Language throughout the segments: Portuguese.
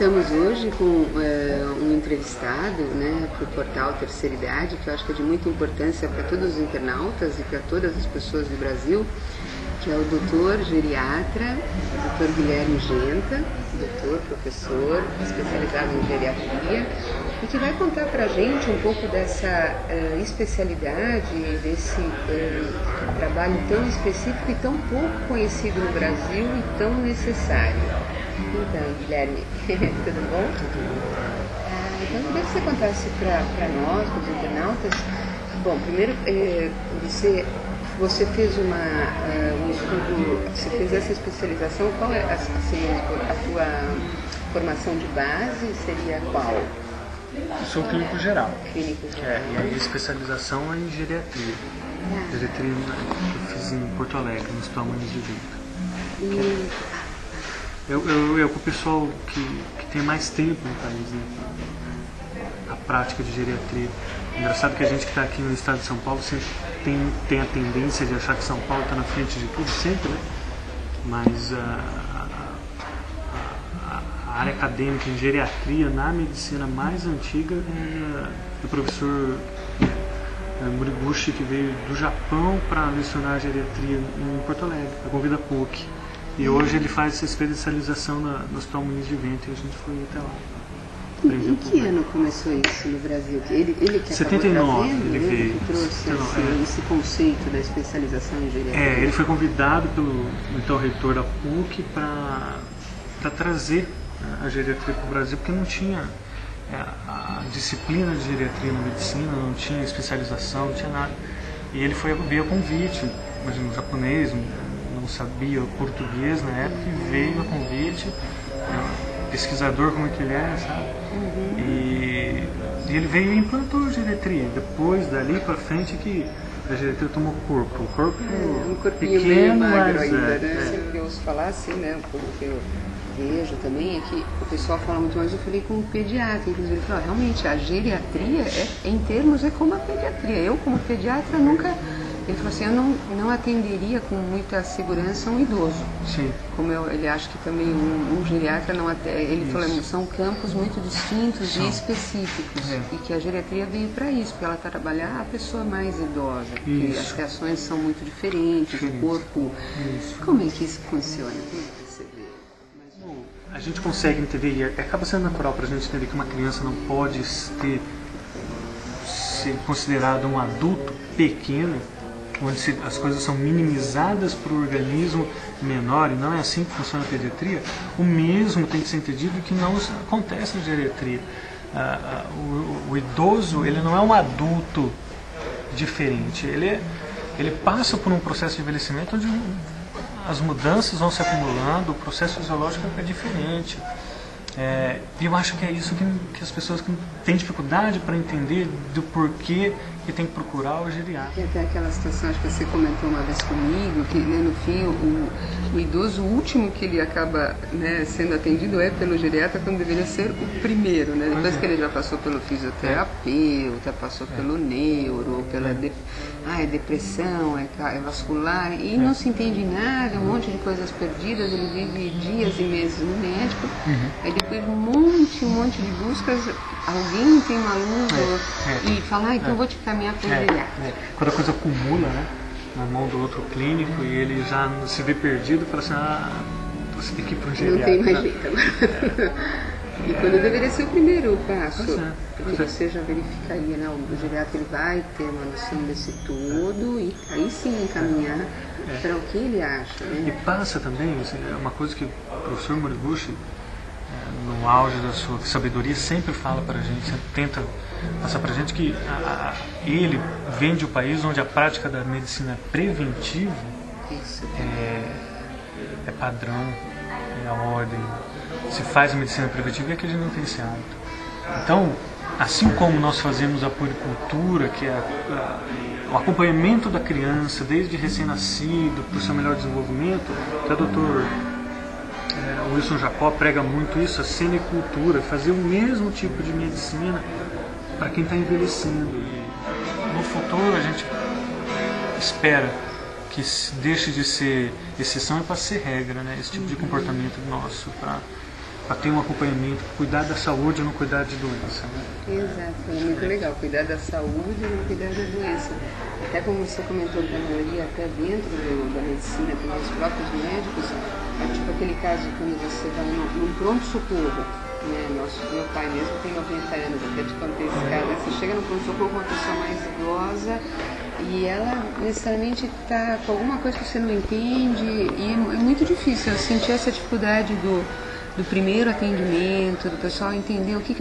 Estamos hoje com um entrevistado, né, para o portal Terceira Idade, que eu acho que é de muita importância para todos os internautas e para todas as pessoas do Brasil, que é o doutor geriatra, doutor Guilherme Genta, doutor, professor, especializado em geriatria, e que vai contar para a gente um pouco dessa especialidade, desse trabalho tão específico e tão pouco conhecido no Brasil e tão necessário. Então, Guilherme, tudo bom? Então, eu queria que você contasse para nós, para os internautas. Bom, primeiro, você fez um estudo, você fez essa especialização, qual é assim, a tua formação de base seria qual? Eu sou clínico geral. Clínico geral. E aí a especialização é em geriatria. Geriatria que eu fiz em Porto Alegre, no Hospital Muniz de Vento. Eu com o pessoal que tem mais tempo no país, né? A prática de geriatria. Engraçado que a gente que está aqui no estado de São Paulo sempre tem a tendência de achar que São Paulo está na frente de tudo, sempre, né? Mas a área acadêmica em geriatria na medicina mais antiga é do professor Moriguchi, que veio do Japão para lecionar geriatria em Porto Alegre, a convida PUC. E hoje ele faz essa especialização no Hospital Muniz de Vento e a gente foi até lá. Em que ano começou isso no Brasil? Ele que 79, trazendo, ele veio. Que trouxe esse conceito da especialização em geriatria. Ele foi convidado pelo então reitor da PUC para trazer a geriatria para o Brasil, porque não tinha a disciplina de geriatria na medicina, não tinha especialização, não tinha nada. E ele veio a convite, imagina, um japonês, não sabia português na época, e veio a convite, pesquisador como que ele é, sabe? E ele veio e implantou a geriatria. Depois, dali para frente, que a geriatria tomou corpo. O corpo um corpinho pequeno, meio magro mas, ainda, né? Sempre que eu ouço falar assim, né? Um pouco que eu vejo também é que o pessoal fala muito mais. Eu falei com um pediatra, inclusive, ele falou, realmente, a geriatria, em termos, é como a pediatria. Eu, como pediatra, nunca... Ele falou assim, eu não atenderia com muita segurança um idoso. Sim. Como ele acha que também um geriatra não atende. Ele falou, são campos muito distintos e específicos. E que a geriatria veio para isso, para ela trabalhar a pessoa mais idosa. Porque as reações são muito diferentes, o corpo... Como é que isso funciona? Como é que você vê? Bom, a gente consegue entender, e acaba sendo natural para a gente entender que uma criança não pode ser considerada um adulto pequeno, onde as coisas são minimizadas para o organismo menor, e não é assim que funciona a pediatria. O mesmo tem que ser entendido que não acontece na geriatria. O idoso, ele não é um adulto diferente, ele passa por um processo de envelhecimento onde as mudanças vão se acumulando, o processo fisiológico é diferente. E eu acho que é isso que as pessoas que têm dificuldade para entender do porquê que tem que procurar o geriatra. Tem até aquela situação, acho que você comentou uma vez comigo, que, né, no fim o idoso, o último que ele acaba, né, sendo atendido é pelo geriatra, quando deveria ser o primeiro, né? Depois que ele já passou pelo fisioterapeuta, passou pelo neuro, pela depressão, é vascular, e não se entende nada, um monte de coisas perdidas, ele vive dias e meses no médico, aí depois um monte de buscas, alguém tem uma luz e fala, então eu vou te caminhar para o geriatra. Quando a coisa acumula, né, na mão do outro clínico, e ele já se vê perdido, fala assim, você tem que ir para o geriatra. Não tem mais jeito agora. E quando deveria ser o primeiro passo, porque você já verificaria, né, o geriatra ele vai ter uma noção desse todo e aí sim encaminhar para o que ele acha. Né? E passa também, é uma coisa que o professor Moriguchi, no auge da sua sabedoria, sempre fala para a gente, sempre tenta passar para a gente que ele vem de um país onde a prática da medicina preventiva é padrão, é a ordem. Se faz a medicina preventiva, é que a gente não tem esse hábito. Então, assim como nós fazemos a puericultura, que é o acompanhamento da criança desde recém-nascido para o seu melhor desenvolvimento, que o doutor Wilson Jacó prega muito isso, a senicultura, fazer o mesmo tipo de medicina para quem está envelhecendo. E no futuro a gente espera que deixe de ser exceção e passe a ser regra, né? Esse tipo de comportamento nosso, para para ter um acompanhamento, cuidar da saúde e não cuidar de doença. Né? Exato, é muito legal, cuidar da saúde e não cuidar da doença. Até como você comentou, que a maioria até dentro da medicina, tem os próprios médicos, é tipo aquele caso quando você vai num pronto-socorro, né? Meu pai mesmo tem 90 anos, até te contei esse caso, você chega no pronto-socorro com uma pessoa mais idosa e ela necessariamente está com alguma coisa que você não entende e é muito difícil. Eu senti essa dificuldade do primeiro atendimento, do pessoal entender o que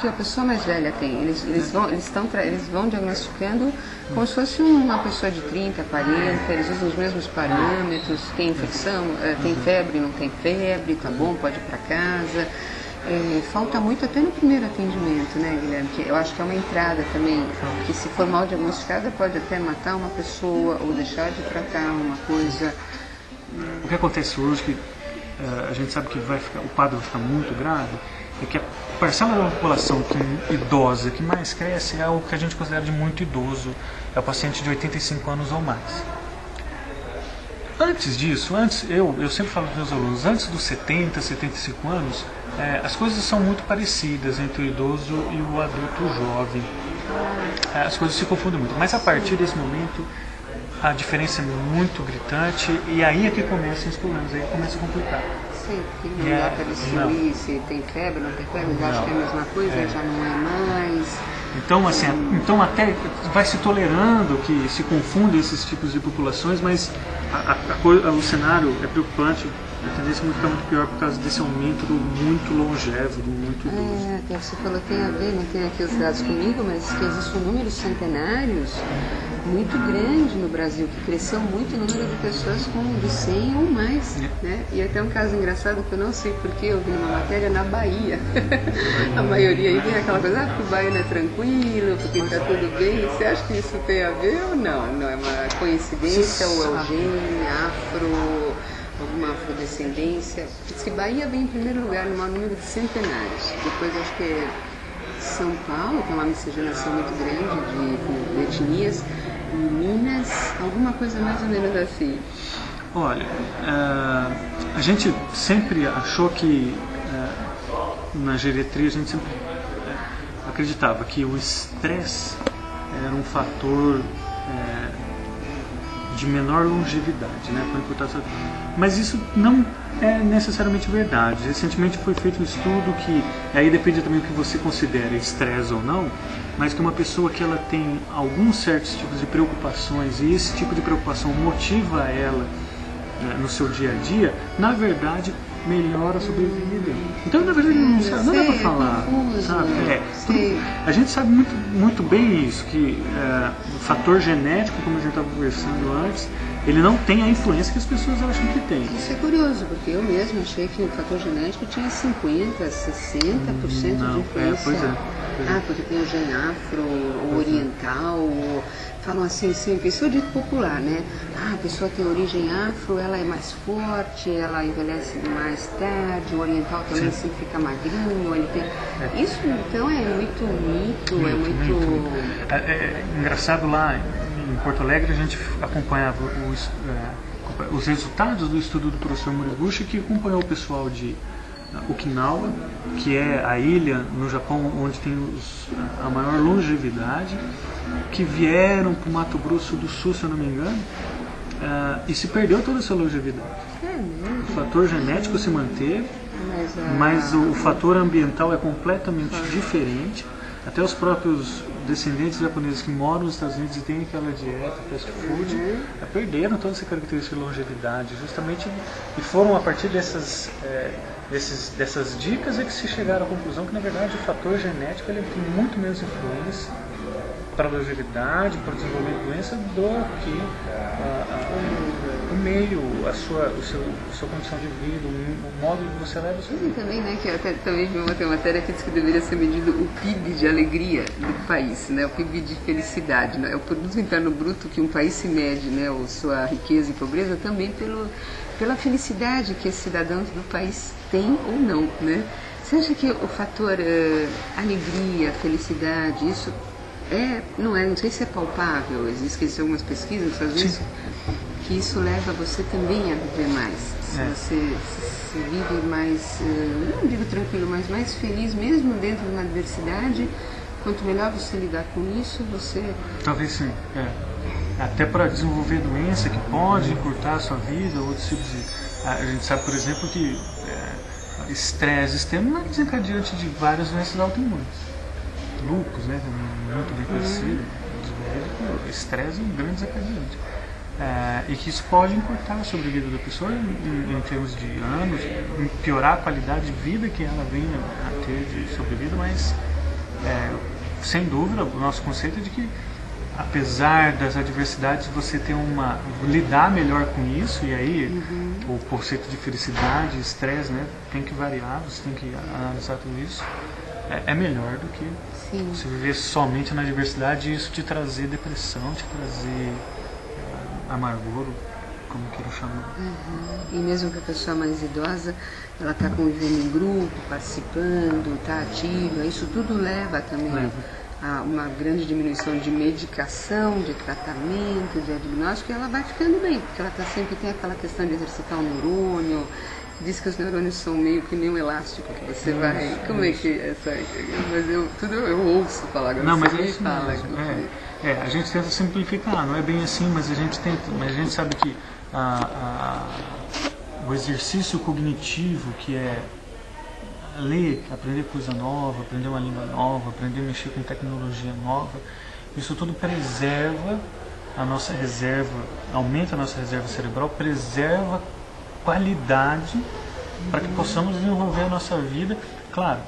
a pessoa mais velha tem. Eles vão diagnosticando como se fosse uma pessoa de 30, 40, eles usam os mesmos parâmetros, tem infecção, tem febre, não tem febre, tá bom, pode ir para casa. Falta muito até no primeiro atendimento, né, Guilherme? Que eu acho que é uma entrada também, que se for mal diagnosticada pode até matar uma pessoa ou deixar de tratar uma coisa. O que acontece hoje, que a gente sabe que o quadro vai ficar muito grave, é que a parcela da população idosa que mais cresce é o que a gente considera de muito idoso, é o paciente de 85 anos ou mais. Antes disso, eu sempre falo para os meus alunos, antes dos 70, 75 anos, as coisas são muito parecidas entre o idoso e o adulto jovem. As coisas se confundem muito, mas a partir desse momento a diferença é muito gritante e aí é que começam os problemas, aí começa a complicar. Sim, porque não dá para distinguir se tem febre, não tem febre, eu acho que é a mesma coisa, já não é mais. Então, assim, até vai se tolerando que se confundem esses tipos de populações, mas o cenário é preocupante, a tendência é ficar muito pior por causa desse aumento do muito longevo, do muito idoso. Até você falou, tem a ver, não tem aqui os dados comigo, mas que existe um número centenários muito grande no Brasil, que cresceu muito o número de pessoas de 100 ou mais, né? E até um caso engraçado que eu não sei porque eu vi numa matéria na Bahia. A maioria aí vem aquela coisa, porque o baiano é tranquilo, porque está tudo bem. Você acha que isso tem a ver ou não? Não é uma coincidência ou é o gene, afro, alguma afrodescendência? Diz que Bahia vem em primeiro lugar no maior número de centenários. Depois acho que é São Paulo, que é uma miscigenação muito grande de etnias, e Minas, alguma coisa mais ou menos assim. Olha, a gente sempre achou que na geriatria a gente sempre acreditava que o estresse era um fator de menor longevidade, né, com importância. Mas isso não é necessariamente verdade. Recentemente foi feito um estudo que, aí depende também do que você considera estresse ou não, mas que uma pessoa que ela tem alguns certos tipos de preocupações e esse tipo de preocupação motiva ela, né, no seu dia a dia, na verdade melhora a sobrevida. Então, na verdade, não dá para falar. Sabe? A gente sabe muito bem isso, que o fator genético, como a gente estava conversando antes, ele não tem a influência que as pessoas acham que tem. Isso é curioso, porque eu mesmo achei que o fator genético tinha 50%, 60% de influência. Pois é. Porque tem o gene afro, o oriental, falam assim, sempre, isso é o dito popular, né? A pessoa tem origem afro, ela é mais forte, ela envelhece mais tarde, o oriental também sempre fica magrinho, ele tem... Isso, então, é muito mito, é muito... É engraçado, lá em Porto Alegre a gente acompanhava os resultados do estudo do professor Moriguchi, que acompanhou o pessoal de Okinawa, que é a ilha no Japão onde tem a maior longevidade, que vieram para o Mato Grosso do Sul, se eu não me engano, e se perdeu toda essa longevidade. O fator genético se manteve, mas o fator ambiental é completamente diferente. Até os próprios descendentes japoneses que moram nos Estados Unidos e têm aquela dieta fast food, perderam toda essa característica de longevidade, justamente, e foram a partir dessas dicas é que se chegaram à conclusão que, na verdade, o fator genético ele tem muito menos influência para a longevidade, para o desenvolvimento de doença, do que o meio, a sua condição de vida, o modo que você leva a sua vida. Também, né, que até também vi uma matéria que diz que deveria ser medido o PIB de alegria do país, né, o PIB de felicidade, né, é o produto interno bruto que um país se mede, né, ou sua riqueza e pobreza também pela felicidade que os cidadãos do país têm ou não, né? Você acha que o fator alegria, felicidade, isso não sei se é palpável, existem algumas pesquisas, às vezes, que isso leva você também a viver mais. você se vive mais, não digo tranquilo, mas mais feliz mesmo dentro de uma adversidade. Quanto melhor você lidar com isso, você... Talvez sim, até para desenvolver doença que pode encurtar a sua vida, outros tipos de... A gente sabe, por exemplo, que estresse extremo é desencadeante de várias doenças autoimunes. Lúpus, né, muito bem conhecido, estresse é um grande desencadeante. E que isso pode encurtar a sobrevida da pessoa em termos de anos, piorar a qualidade de vida que ela vem a ter de sobrevida, mas sem dúvida o nosso conceito é de que, apesar das adversidades, você ter lidar melhor com isso, e aí o conceito de felicidade, estresse, né, tem que variar, você tem que analisar tudo isso, é melhor do que você viver somente na adversidade e isso te trazer depressão, te trazer amargor, como queiram chamar. E mesmo que a pessoa mais idosa, ela está convivendo em grupo, participando, está ativa, isso tudo leva também a uma grande diminuição de medicação, de tratamento, de diagnóstico, e ela vai ficando bem, porque ela sempre tem aquela questão de exercitar o neurônio. Diz que os neurônios são meio que nem um elástico, que você vai... Como é que essa... Mas eu ouço falar, agora não, mas você isso fala. a gente tenta simplificar, não é bem assim, mas a gente sabe que o exercício cognitivo, que é ler, aprender coisa nova, aprender uma língua nova, aprender a mexer com tecnologia nova, isso tudo preserva a nossa reserva, aumenta a nossa reserva cerebral, preserva qualidade para que possamos desenvolver a nossa vida, claro,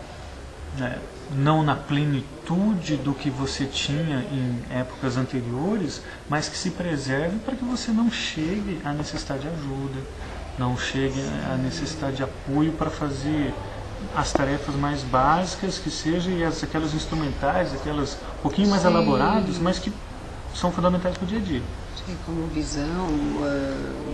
não na plenitude do que você tinha em épocas anteriores, mas que se preserve para que você não chegue à necessidade de ajuda, não chegue à necessidade de apoio para fazer as tarefas mais básicas que sejam, e aquelas instrumentais, aquelas um pouquinho mais elaboradas, mas que são fundamentais para o dia a dia. Como visão,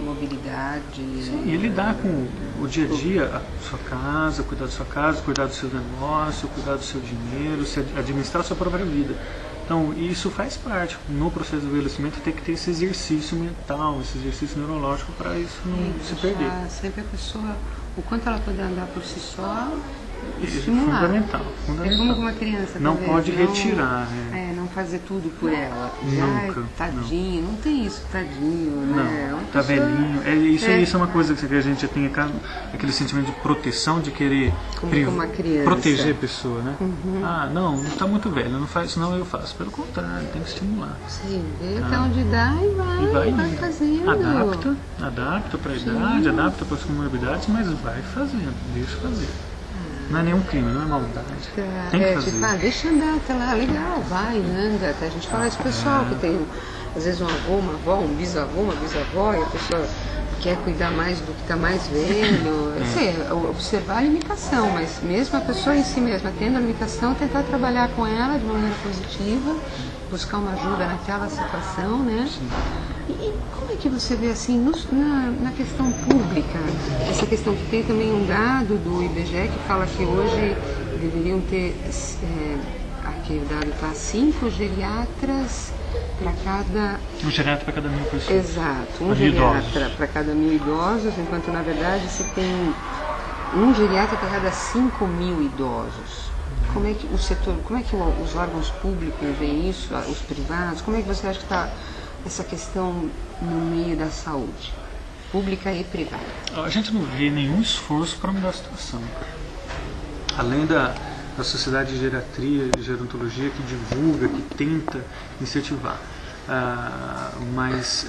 mobilidade. Sim, e lidar com o dia a dia, a sua casa, cuidar da sua casa, cuidar do seu negócio, cuidar do seu dinheiro, administrar a sua própria vida. Então, isso faz parte. No processo de envelhecimento tem que ter esse exercício mental, esse exercício neurológico para isso não se perder. Sempre a pessoa, o quanto ela puder andar por si só, isso é fundamental. É como uma criança. Não pode retirar. Não fazer tudo por ela. Nunca. Tadinho, não tem isso, tadinho, né? Não, tá velhinho. Isso é uma coisa que a gente tem aquele sentimento de proteção, de querer uma criança. Proteger a pessoa, né? Não está muito velho, não faz isso, não, eu faço. Pelo contrário, tem que estimular. Sim, vê até onde dá e vai fazendo. Adapta para a idade, adapta para as comorbidades, mas vai fazendo, deixa fazer. Não é nenhum crime, não é maldade. Tem que fazer. Tipo, deixa andar até lá, legal, vai, anda. Até a gente fala isso pro pessoal que tem, às vezes, um avô, uma avó, um bisavô, uma bisavó, e a pessoa quer cuidar mais do que está mais velho. Observar a limitação, mas mesmo a pessoa em si mesma tendo a limitação, tentar trabalhar com ela de uma maneira positiva, buscar uma ajuda naquela situação, né? E como é que você vê assim na questão pública, essa questão que tem também um dado do IBGE que fala que hoje deveriam ter, aqui o dado está 5 geriatras para cada... Um geriatra para cada 1.000 pessoas. Exato, um geriatra para cada 1.000 idosos, enquanto na verdade se tem um geriatra para cada 5.000 idosos. Como é que o setor, como é que os órgãos públicos veem isso, os privados, como é que você acha que está essa questão no meio da saúde, pública e privada? A gente não vê nenhum esforço para mudar a situação. Além da Sociedade de Geriatria e Gerontologia, que divulga, que tenta incentivar. Mas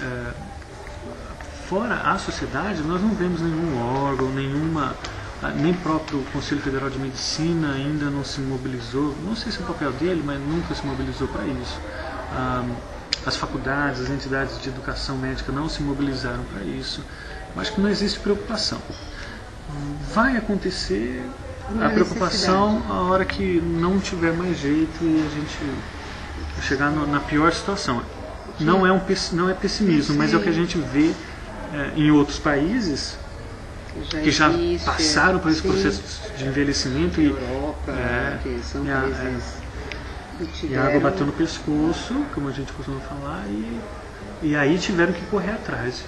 fora a sociedade, nós não vemos nenhum órgão, nem próprio Conselho Federal de Medicina ainda não se mobilizou, não sei se é o papel dele, mas nunca se mobilizou para isso. As faculdades, as entidades de educação médica não se mobilizaram para isso. Eu acho que não existe preocupação. Vai acontecer a preocupação a hora que não tiver mais jeito e a gente chegar na pior situação. Não é pessimismo, mas é o que a gente vê em outros países que já passaram por esse processo de envelhecimento. Europa, que são países... E a água bateu no pescoço, como a gente costuma falar, e aí tiveram que correr atrás.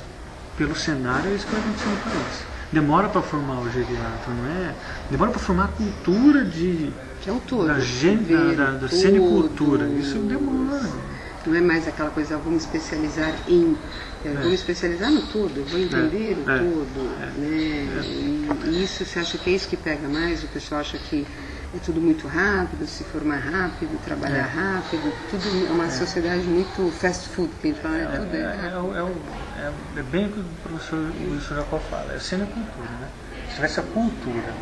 Pelo cenário, é isso que vai acontecer no país. demora para formar o geriatra, não é? Demora para formar a cultura de... Que é um todo. Da senicultura. Isso demora. Não é mais aquela coisa, vamos especializar em... Vou me especializar no todo, vou entender o todo. Né? E isso, você acha que é isso que pega mais? O pessoal acha que é tudo muito rápido, se formar rápido, trabalhar rápido, tudo é uma sociedade muito fast food, que a gente fala, é bem o que o professor Luiz Jacó fala, é a senicultura, né? Se tivesse a cultura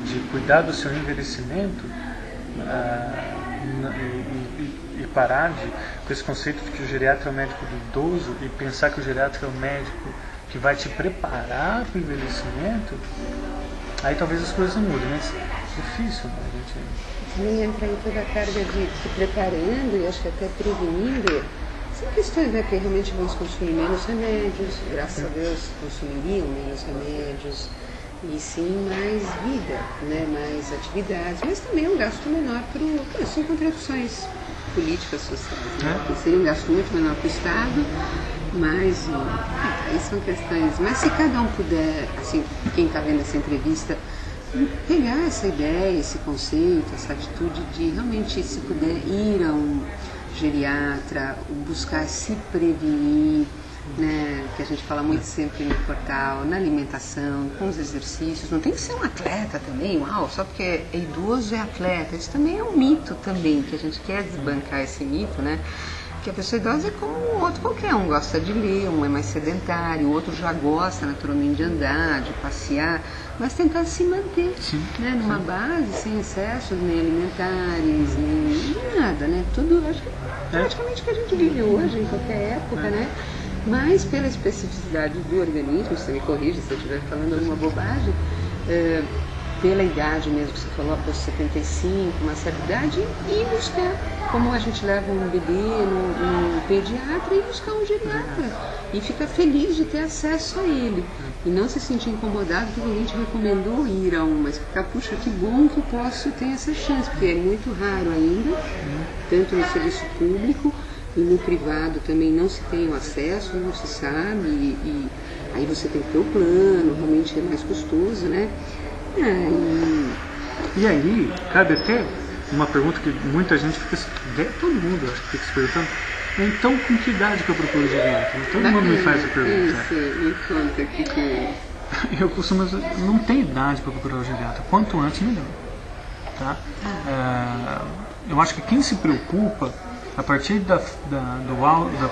de cuidar do seu envelhecimento e parar com esse conceito de que o geriatra é o médico do idoso e pensar que o geriatra é o médico que vai te preparar para o envelhecimento, aí talvez as coisas mudem, mas difícil, né? A gente... Também entra em toda a carga de se preparando e acho que até prevenindo. São questões, né? Porque realmente vamos consumir menos remédios, graças a Deus consumiriam menos remédios, e sim mais vida, né? Mais atividades, mas também um gasto menor são contradições políticas sociais, né? Que seria um gasto muito menor para o Estado, mas aí são questões. Mas se cada um puder, assim, quem está vendo essa entrevista, pegar essa ideia, esse conceito, essa atitude de realmente, se puder, ir a um geriatra, buscar se prevenir, né, que a gente fala muito sempre no portal, na alimentação, com os exercícios. Não tem que ser um atleta também, só porque é idoso é atleta. Isso também é um mito também, que a gente quer desbancar esse mito, né? Que a pessoa idosa é como o outro qualquer, um gosta de ler, um é mais sedentário, o outro já gosta naturalmente de andar, de passear, mas tentar se manter, né, numa base, sem excessos nem alimentares, nem nada, né? Tudo, acho que praticamente que a gente vive hoje, em qualquer época, né? Mas pela especificidade do organismo, você me corrige se eu estiver falando alguma bobagem, pela idade mesmo que você falou, após 75, uma certa idade, e buscar, como a gente leva um bebê no pediatra, e buscar um geriatra. E ficar feliz de ter acesso a ele. E não se sentir incomodado porque alguém te recomendou ir a um, mas ficar, puxa, que bom que eu posso ter essa chance, porque é muito raro ainda, tanto no serviço público, e no privado também não se tem o acesso, não se sabe, e aí você tem que ter o plano, realmente é mais custoso, né? E aí, cabe até uma pergunta que muita gente fica, todo mundo acho que fica se perguntando, então com que idade que eu procuro geriatra? Todo mundo me faz a pergunta. Isso, me conta aqui que... Eu costumo dizer, não tem idade para procurar o geriatra, quanto antes melhor. Tá? Eu acho que quem se preocupa, a partir da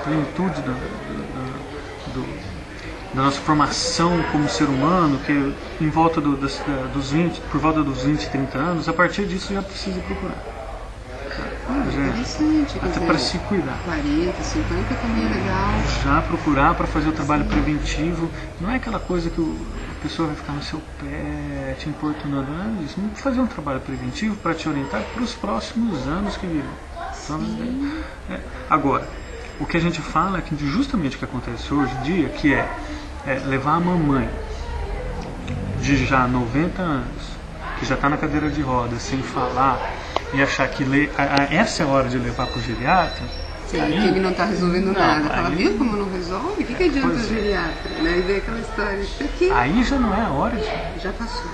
plenitude da nossa formação como ser humano, que é em volta por volta dos 20, 30 anos, a partir disso já precisa procurar. Interessante. Até para se cuidar. 40, 50 também é legal. Já procurar para fazer o trabalho preventivo. Não é aquela coisa que a pessoa vai ficar no seu pé, te importunando. Não é isso. Vamos fazer um trabalho preventivo para te orientar para os próximos anos que virão. Agora, o que a gente fala é que justamente o que acontece hoje em dia, que é levar a mamãe de já 90 anos, que já está na cadeira de rodas, sem falar, e achar que essa é a hora de levar para o geriatra. Sim, aí, que ele não está resolvendo nada. Fala, viu como não resolve? O que adianta o geriatra? Né? E vem aquela história. Porque aí já não é a hora de... Já passou.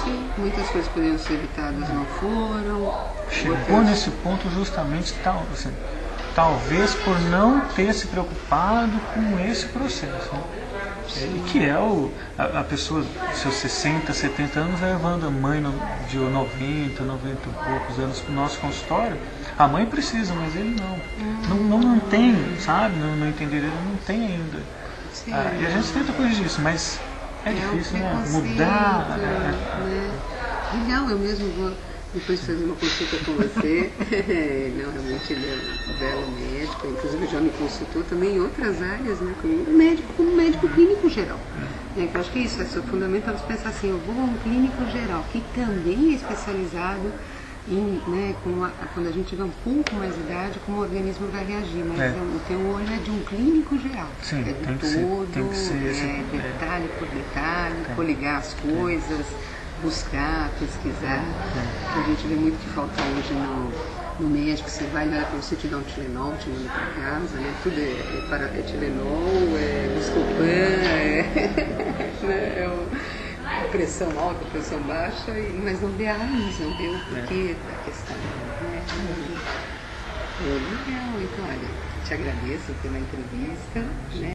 Sim, muitas coisas poderiam ser evitadas, não foram. Chegou nesse ponto justamente talvez por não ter se preocupado com esse processo. Né? E que é a pessoa, seus 60, 70 anos, levando a mãe de 90 e poucos anos para o nosso consultório. A mãe precisa, mas ele não tem, sabe? Não entender, ele não tem ainda. E a gente tenta corrigir isso, mas é difícil, né? Mudar. Legal, eu mesmo vou depois fazer uma consulta com você. Não, realmente ele é um belo médico, inclusive já me consultou também em outras áreas, né, como médico clínico geral. Que eu acho que isso é fundamental você pensar assim, eu vou a um clínico geral, que também é especializado em, né, quando a gente tiver um pouco mais de idade, como o organismo vai reagir, mas o teu olho é de um clínico geral. Sim, é tem todo, que ser detalhe por detalhe, coligar as coisas, buscar, pesquisar, que a gente vê muito que falta hoje no médico. Você vai lá, você te dá um Tilenol, te manda para casa, né? Tudo é Tilenol, é Buscopan, né? Pressão alta, pressão baixa, mas não vê a raiz, não vê o porquê da questão. Né? Legal, então olha, te agradeço pela entrevista. Né?